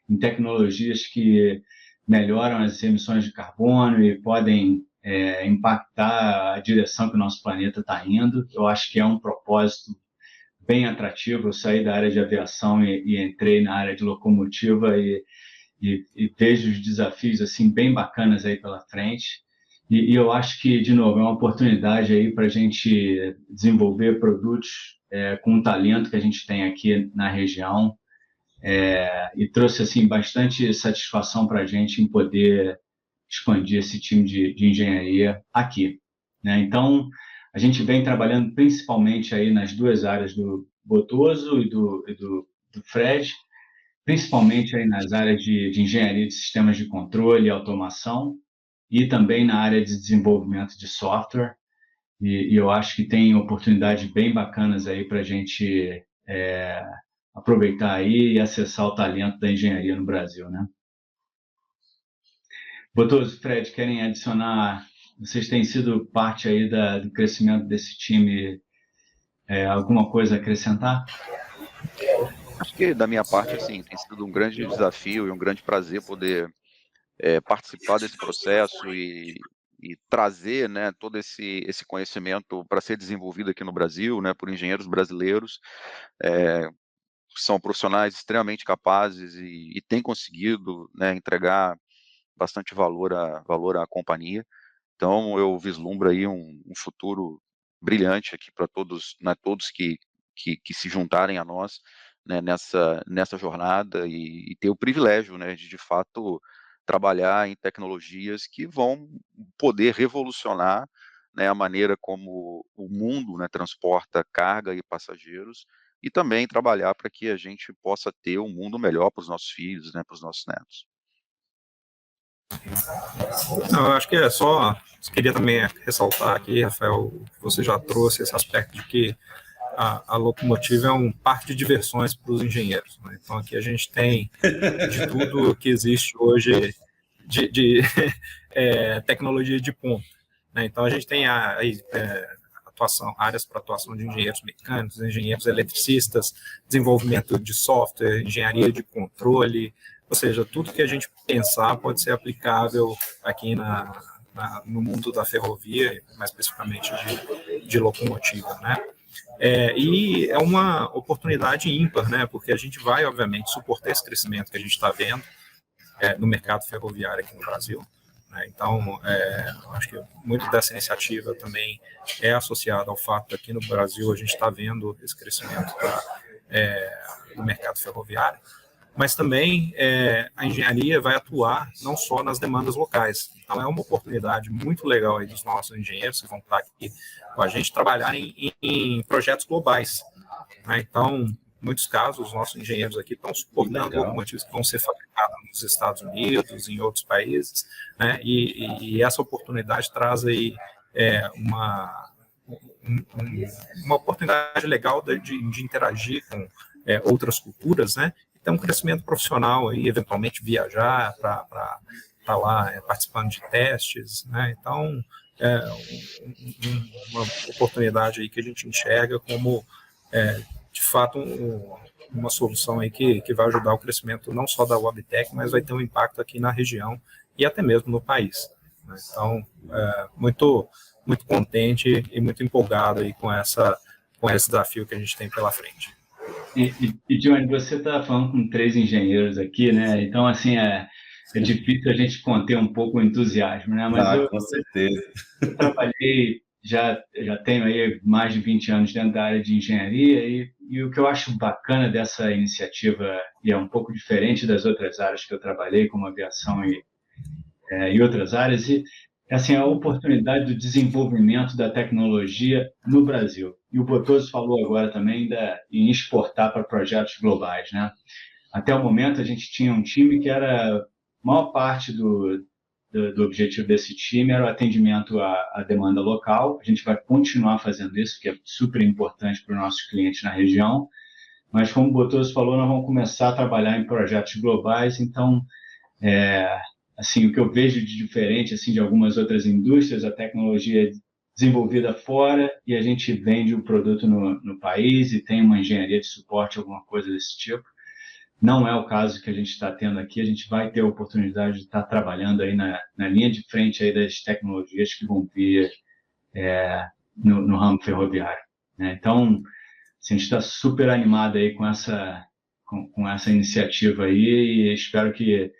em tecnologias que melhoram as emissões de carbono e podem impactar a direção que o nosso planeta está indo. Eu acho que é um propósito bem atrativo. Eu saí da área de aviação e entrei na área de locomotiva e vejo os desafios assim bem bacanas aí pela frente. E eu acho que, de novo, é uma oportunidade aí para a gente desenvolver produtos com o talento que a gente tem aqui na região, e trouxe assim bastante satisfação para a gente em poder expandir esse time de engenharia aqui, né? Então, a gente vem trabalhando principalmente aí nas duas áreas do Botoso e do Fred, principalmente aí nas áreas de engenharia de sistemas de controle e automação, e também na área de desenvolvimento de software. E eu acho que tem oportunidades bem bacanas aí para a gente aproveitar aí e acessar o talento da engenharia no Brasil, né? Botoso, Fred, querem adicionar? Vocês têm sido parte aí do crescimento desse time, alguma coisa a acrescentar? Acho que, da minha parte, assim, tem sido um grande desafio e um grande prazer poder participar desse processo e trazer, né, todo esse conhecimento para ser desenvolvido aqui no Brasil, né, por engenheiros brasileiros, são profissionais extremamente capazes e têm conseguido, né, entregar bastante valor à companhia. Então, eu vislumbro aí um futuro brilhante aqui para todos, né, todos que se juntarem a nós, né, nessa jornada e ter o privilégio, né, de fato, trabalhar em tecnologias que vão poder revolucionar, né, a maneira como o mundo, né, transporta carga e passageiros, e também trabalhar para que a gente possa ter um mundo melhor para os nossos filhos, né, para os nossos netos. Não, eu acho que queria também ressaltar aqui, Rafael, que você já trouxe esse aspecto de que a locomotiva é um parque de diversões para os engenheiros, né? Então aqui a gente tem de tudo que existe hoje de tecnologia de ponta, né? Então a gente tem áreas para atuação de engenheiros mecânicos, engenheiros eletricistas, desenvolvimento de software, engenharia de controle, ou seja, tudo que a gente pensar pode ser aplicável aqui no mundo da ferrovia, mais especificamente de locomotiva, né? E é uma oportunidade ímpar, né? Porque a gente vai, obviamente, suportar esse crescimento que a gente está vendo no mercado ferroviário aqui no Brasil, né? Então, acho que muito dessa iniciativa também é associada ao fato que aqui no Brasil a gente está vendo esse crescimento do mercado ferroviário, mas também a engenharia vai atuar não só nas demandas locais. Então, é uma oportunidade muito legal aí dos nossos engenheiros que vão estar aqui com a gente trabalhar em projetos globais, né? Então, em muitos casos, os nossos engenheiros aqui estão suportando locomotivas que vão ser fabricadas nos Estados Unidos, em outros países, né? E essa oportunidade traz aí uma oportunidade legal de interagir com outras culturas, né? Ter um crescimento profissional aí, eventualmente viajar para estar lá participando de testes, né? Então, uma oportunidade aí que a gente enxerga como, de fato, uma solução aí que vai ajudar o crescimento não só da Wabtec, mas vai ter um impacto aqui na região e até mesmo no país, né? Então, muito, muito contente e muito empolgado aí com esse desafio que a gente tem pela frente. E Johnny, você está falando com 3 engenheiros aqui, né? Então, assim, é difícil a gente conter um pouco o entusiasmo, né? Mas com certeza. Eu trabalhei, já tenho aí mais de 20 anos dentro da área de engenharia e o que eu acho bacana dessa iniciativa, e é um pouco diferente das outras áreas que eu trabalhei, como aviação e outras áreas, assim, a oportunidade do desenvolvimento da tecnologia no Brasil. E o Botoso falou agora também em exportar para projetos globais, né? Até o momento, a gente tinha um time que era... A maior parte do objetivo desse time era o atendimento à demanda local. A gente vai continuar fazendo isso, que é super importante para os nossos clientes na região. Mas, como o Botoso falou, nós vamos começar a trabalhar em projetos globais. Então, assim, o que eu vejo de diferente assim, de algumas outras indústrias, a tecnologia é desenvolvida fora e a gente vende o produto no país e tem uma engenharia de suporte, alguma coisa desse tipo. Não é o caso que a gente está tendo aqui. A gente vai ter a oportunidade de estar trabalhando aí na linha de frente aí das tecnologias que vão vir no ramo ferroviário, né? Então, assim, a gente está super animado aí com essa iniciativa aí e espero que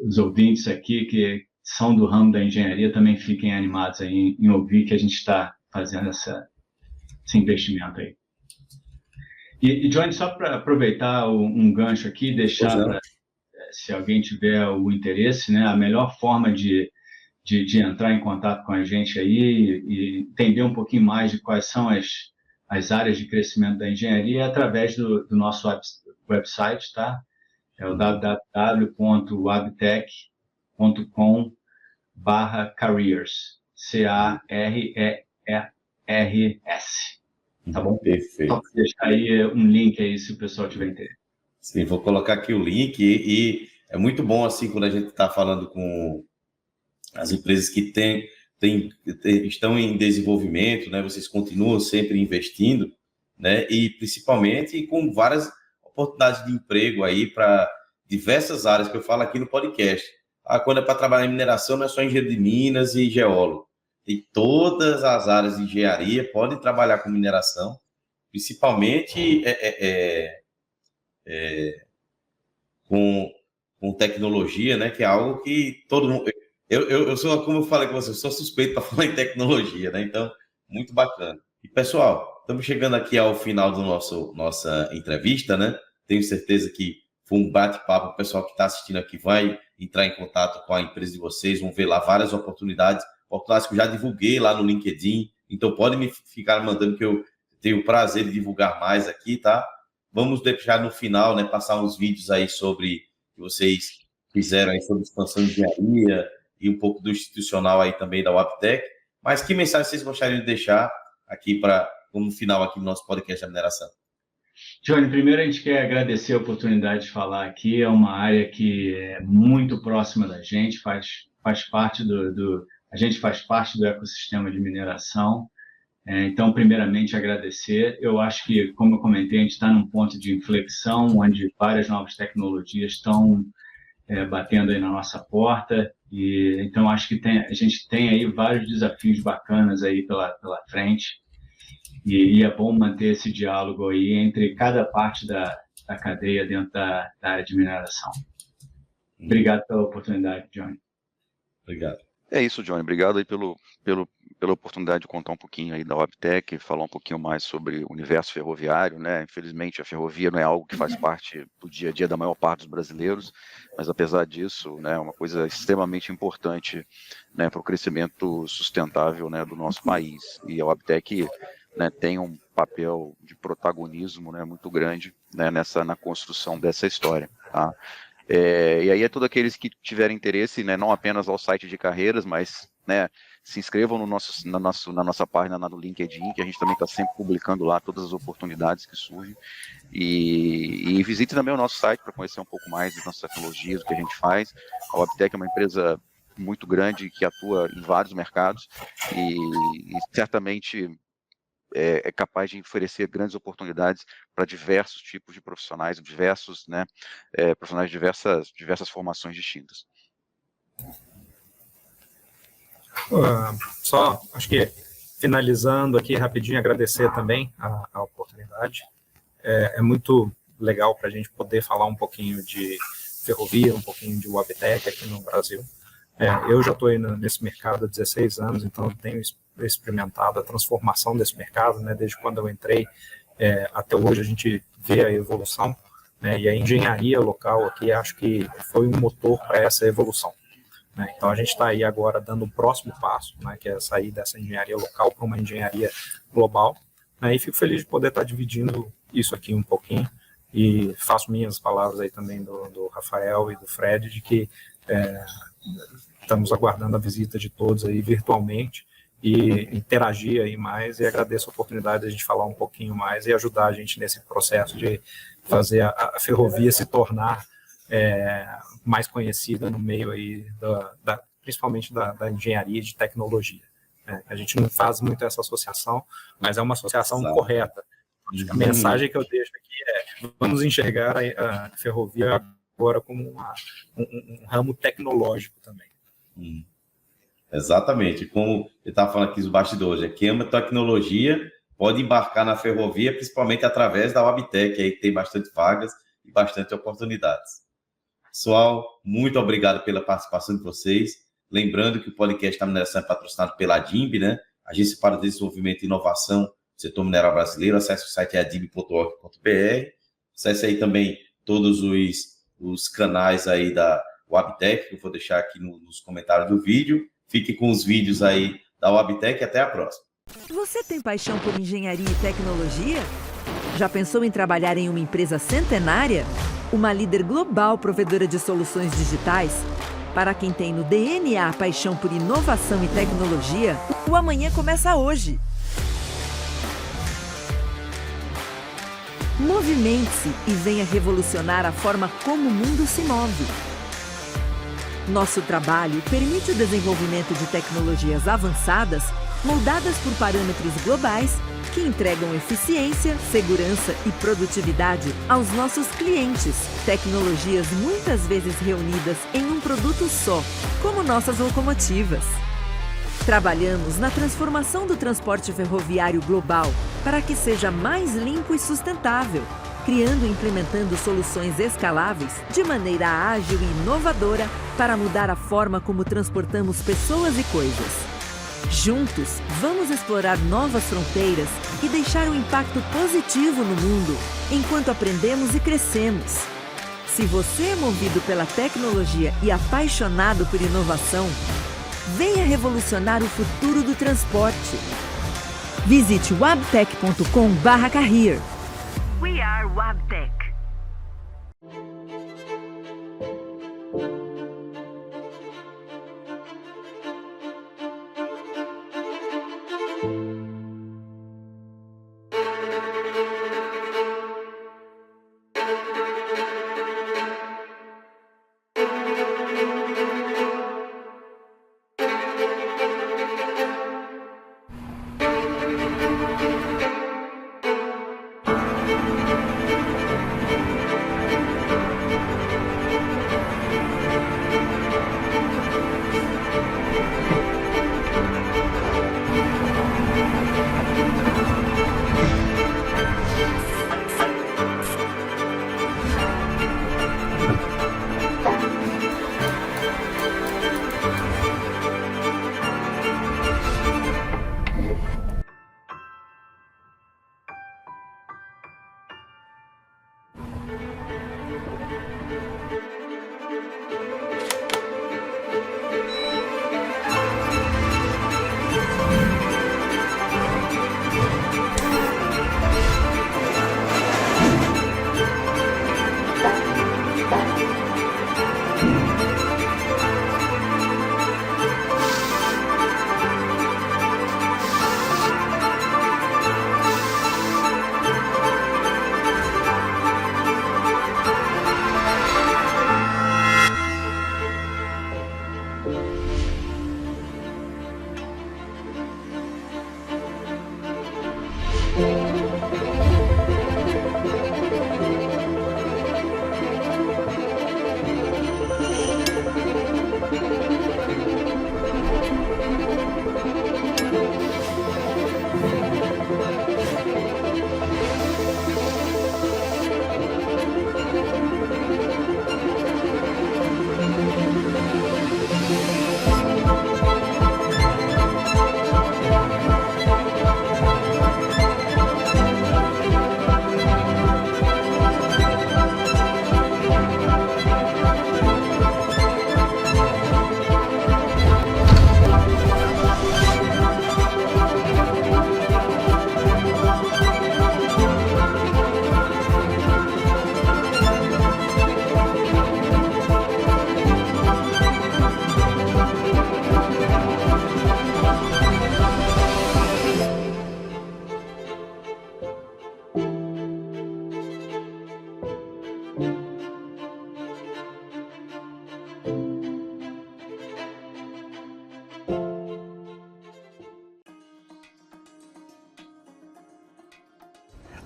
os ouvintes aqui que são do ramo da engenharia também fiquem animados aí em ouvir que a gente está fazendo esse investimento aí. E Johnny, só para aproveitar um gancho aqui, deixar, se alguém tiver o interesse, né, a melhor forma de entrar em contato com a gente aí e entender um pouquinho mais de quais são as áreas de crescimento da engenharia é através do nosso website, tá? É o www.wabtec.com/careers, CAREERS. Tá bom? Perfeito. Só deixar aí um link aí se o pessoal tiver interesse. Sim, vou colocar aqui o link e é muito bom assim quando a gente está falando com as empresas que estão em desenvolvimento, né? Vocês continuam sempre investindo, né? E principalmente com várias oportunidades de emprego aí para diversas áreas que eu falo aqui no podcast. Quando é para trabalhar em mineração, não é só engenheiro de minas e geólogo. Tem todas as áreas de engenharia, podem trabalhar com mineração, principalmente com tecnologia, né? Que é algo que todo mundo... Eu sou, como eu falei com você, eu sou suspeito para falar em tecnologia, né? Então, muito bacana. E, pessoal, estamos chegando aqui ao final do nossa entrevista, né? Tenho certeza que foi um bate-papo, o pessoal que está assistindo aqui vai entrar em contato com a empresa de vocês, vão ver lá várias oportunidades que eu já divulguei lá no LinkedIn, então podem me ficar mandando que eu tenho o prazer de divulgar mais aqui, tá? Vamos deixar no final, né, passar uns vídeos aí sobre que vocês fizeram aí sobre expansão de engenharia e um pouco do institucional aí também da Wabtec. Mas que mensagem vocês gostariam de deixar aqui como final aqui do nosso podcast da mineração? Johnny, primeiro a gente quer agradecer a oportunidade de falar aqui. É uma área que é muito próxima da gente, faz parte a gente faz parte do ecossistema de mineração. Então, primeiramente, agradecer. Eu acho que, como eu comentei, a gente está num ponto de inflexão, onde várias novas tecnologias estão batendo aí na nossa porta. E então, acho que a gente tem aí vários desafios bacanas aí pela frente. E é bom manter esse diálogo aí entre cada parte da cadeia dentro da área de mineração. Obrigado pela oportunidade, Johnny. Obrigado. É isso, Johnny. Obrigado aí pela oportunidade de contar um pouquinho aí da Wabtec, falar um pouquinho mais sobre o universo ferroviário, né? Infelizmente, a ferrovia não é algo que faz parte do dia a dia da maior parte dos brasileiros, mas apesar disso, né, é uma coisa extremamente importante, né, para o crescimento sustentável, né, do nosso país. E a Wabtec, né, tem um papel de protagonismo, né, muito grande, né, na construção dessa história, tá? E aí todos aqueles que tiverem interesse, né, não apenas ao site de carreiras, mas, né, se inscrevam na nossa página no LinkedIn, que a gente também está sempre publicando lá todas as oportunidades que surgem, e visite também o nosso site para conhecer um pouco mais das nossas tecnologias, o que a gente faz. A Wabtec é uma empresa muito grande que atua em vários mercados e certamente é capaz de oferecer grandes oportunidades para diversos tipos de profissionais, diversos, né, profissionais de diversas formações distintas. Só, acho que finalizando aqui rapidinho, agradecer também a oportunidade. É muito legal para a gente poder falar um pouquinho de ferrovia, um pouquinho de Wabtec aqui no Brasil. Eu já estou nesse mercado há 16 anos, então eu tenho experimentado a transformação desse mercado, né? Desde quando eu entrei até hoje a gente vê a evolução, né? E a engenharia local aqui acho que foi um motor para essa evolução, né? Então a gente está aí agora dando o próximo passo, né? Que é sair dessa engenharia local para uma engenharia global, né? E fico feliz de poder estar dividindo isso aqui um pouquinho e faço minhas palavras aí também do Rafael e do Fred de que estamos aguardando a visita de todos aí virtualmente e interagir aí mais, e agradeço a oportunidade de a gente falar um pouquinho mais e ajudar a gente nesse processo de fazer a ferrovia se tornar mais conhecida no meio aí principalmente da engenharia de tecnologia. A gente não faz muito essa associação, mas é uma associação correta. A mensagem que eu deixo aqui vamos enxergar a ferrovia agora como um ramo tecnológico também. Exatamente, como eu estava falando aqui dos bastidores, quem ama tecnologia pode embarcar na ferrovia, principalmente através da Wabtec, aí tem bastante vagas e bastante oportunidades. Pessoal, muito obrigado pela participação de vocês. Lembrando que o podcast da mineração é patrocinado pela ADIMB, né? Agência para Desenvolvimento e Inovação do Setor Mineral Brasileiro. Acesse o site adimb.org.br. Acesse aí também todos os canais aí da Wabtec, que eu vou deixar aqui nos comentários do vídeo. Fique com os vídeos aí da Wabtec e até a próxima. Você tem paixão por engenharia e tecnologia? Já pensou em trabalhar em uma empresa centenária? Uma líder global provedora de soluções digitais? Para quem tem no DNA a paixão por inovação e tecnologia, o amanhã começa hoje. Movimente-se e venha revolucionar a forma como o mundo se move. Nosso trabalho permite o desenvolvimento de tecnologias avançadas, moldadas por parâmetros globais, que entregam eficiência, segurança e produtividade aos nossos clientes. Tecnologias muitas vezes reunidas em um produto só, como nossas locomotivas. Trabalhamos na transformação do transporte ferroviário global para que seja mais limpo e sustentável, criando e implementando soluções escaláveis de maneira ágil e inovadora para mudar a forma como transportamos pessoas e coisas. Juntos, vamos explorar novas fronteiras e deixar um impacto positivo no mundo, enquanto aprendemos e crescemos. Se você é movido pela tecnologia e apaixonado por inovação, venha revolucionar o futuro do transporte. Visite wabtec.com/career. We are Wabtec.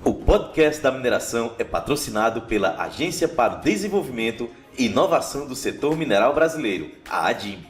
O podcast da mineração é patrocinado pela Agência para o Desenvolvimento e Inovação do Setor Mineral Brasileiro, a ADIM.